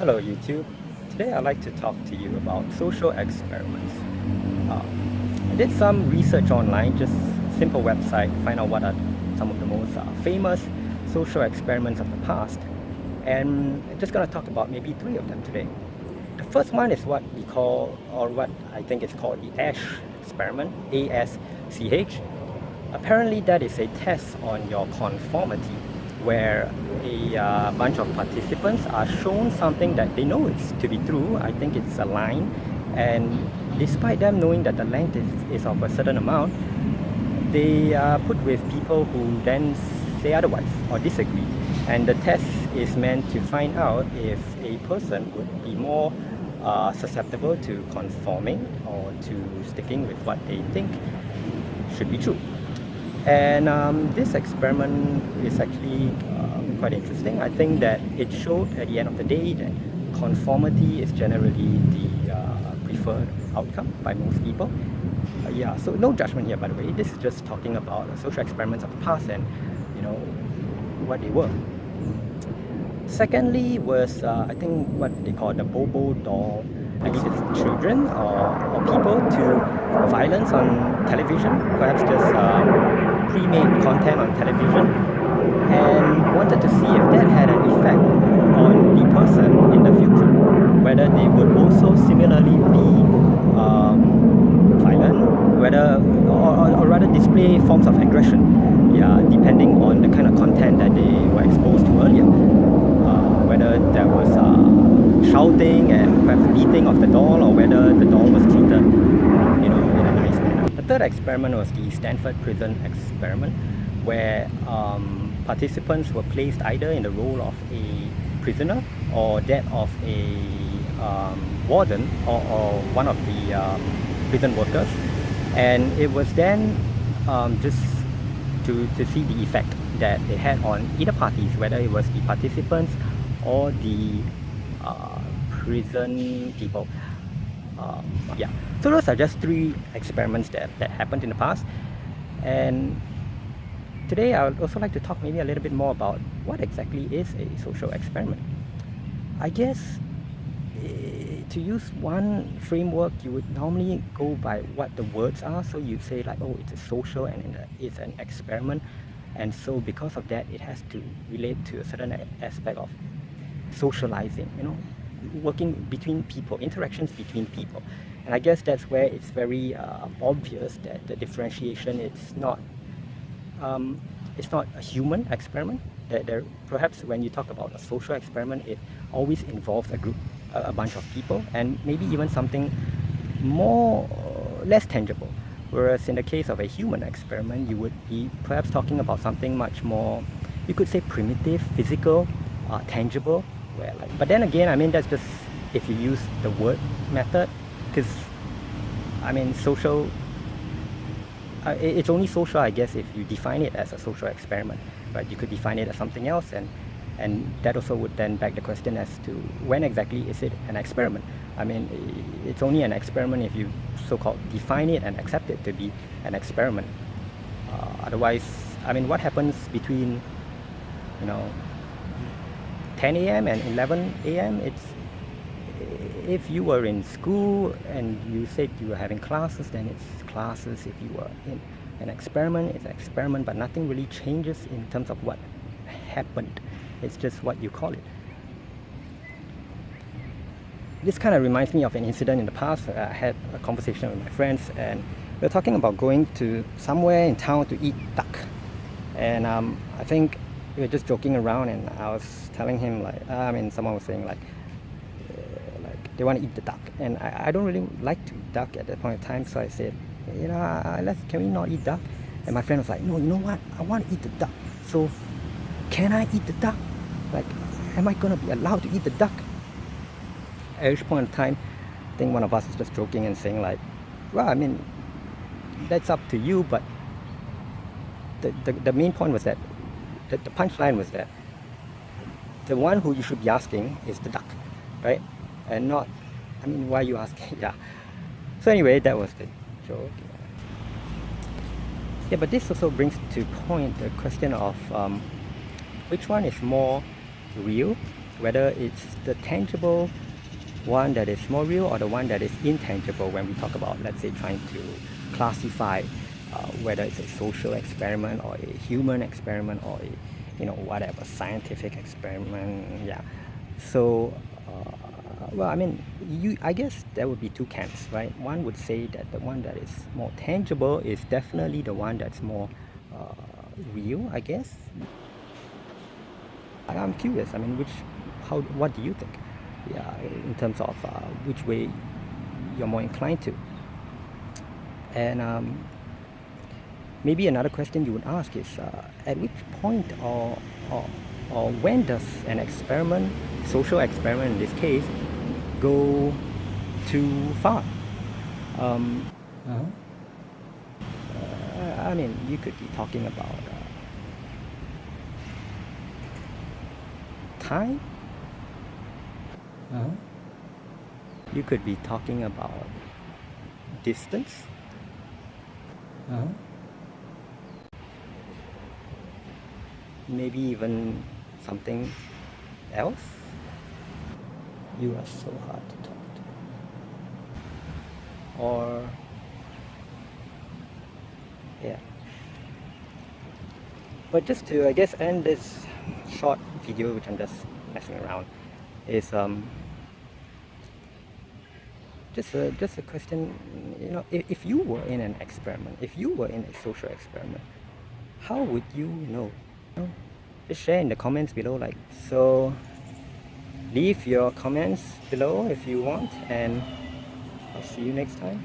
Hello YouTube. Today I'd like to talk to you about social experiments. I did some research online, just simple website, find out what are some of the most famous social experiments of the past. And I'm just going to talk about maybe three of them today. The first one is what we call, or what I think is called the ASH experiment, ASCH. Apparently that is a test on your conformity, where a bunch of participants are shown something that they know is to be true. I think it's a line, and despite them knowing that the length is of a certain amount, they are put with people who then say otherwise or disagree. And the test is meant to find out if a person would be more susceptible to conforming or to sticking with what they think should be true. And this experiment is actually quite interesting. I think that it showed at the end of the day that conformity is generally the preferred outcome by most people. Yeah, so no judgment here, by the way. This is just talking about social experiments of the past and what they were. Secondly was I think what they call the Bobo doll. I guess it's children or people to violence on television, perhaps just pre-made content on television, and wanted to see if that had an effect on the person in the future, whether they would also similarly be violent, whether or rather display forms of aggression, yeah, depending on the kind of content that they were exposed to earlier. Whether there was shouting and perhaps beating of the doll, or whether the doll was treated, in a nice manner. The third experiment was the Stanford prison experiment, where participants were placed either in the role of a prisoner or that of a warden or one of the prison workers, and it was then just to see the effect that they had on either parties, whether it was the participants or the prison people. Yeah, so those are just three experiments that happened in the past, and today I would also like to talk maybe a little bit more about what exactly is a social experiment. I guess to use one framework, you would normally go by what the words are. So you'd say like, oh, it's a social and it's an experiment, and so because of that it has to relate to a certain aspect of socializing, working between people, interactions between people. And I guess that's where it's very obvious that the differentiation is not it's not a human experiment. There perhaps when you talk about a social experiment, it always involves a group, a bunch of people, and maybe even something more less tangible. Whereas in the case of a human experiment, you would be perhaps talking about something much more, you could say, primitive, physical, tangible. But then again, I mean, that's just if you use the word method, because I mean, social, it's only social, I guess, if you define it as a social experiment, right? You could define it as something else, and that also would then beg the question as to when exactly is it an experiment. I mean, it's only an experiment if you so-called define it and accept it to be an experiment. Otherwise, I mean, what happens between 10 a.m. and 11 a.m. It's, if you were in school and you said you were having classes, then it's classes. If you were in an experiment, it's an experiment, but nothing really changes in terms of what happened. It's just what you call it. This kind of reminds me of an incident in the past. I had a conversation with my friends, and we were talking about going to somewhere in town to eat duck. And I think we were just joking around, and I was telling him someone was saying like they want to eat the duck, and I don't really like to eat duck at that point in time. So I said, can we not eat duck? And my friend was like, no, you know what? I want to eat the duck. So can I eat the duck? Like, am I gonna be allowed to eat the duck? At which point in time, I think one of us was just joking and saying like, well, I mean, that's up to you, but the main point was that the punchline was that the one who you should be asking is the duck, right? And not, I mean, why are you asking? Yeah. So anyway, that was the joke. Yeah, but this also brings to point the question of which one is more real, whether it's the tangible one that is more real or the one that is intangible when we talk about, let's say, trying to classify whether it's a social experiment or a human experiment or a, whatever, scientific experiment. Yeah. So well, I mean, I guess there would be two camps, right? One would say that the one that is more tangible is definitely the one that's more real, I guess. I'm curious. I mean, what do you think? Yeah, in terms of which way you're more inclined to. And maybe another question you would ask is, at which point or when does an experiment, social experiment in this case, go too far? Uh-huh. I mean, you could be talking about time. Uh-huh. You could be talking about distance. Uh-huh. Maybe even something else. You are so hard to talk to. Or yeah. But just to, I guess, end this short video, which I'm just messing around, is just a question. If you were in an experiment, if you were in a social experiment, how would you know? Just share in the comments below. So leave your comments below if you want, and I'll see you next time.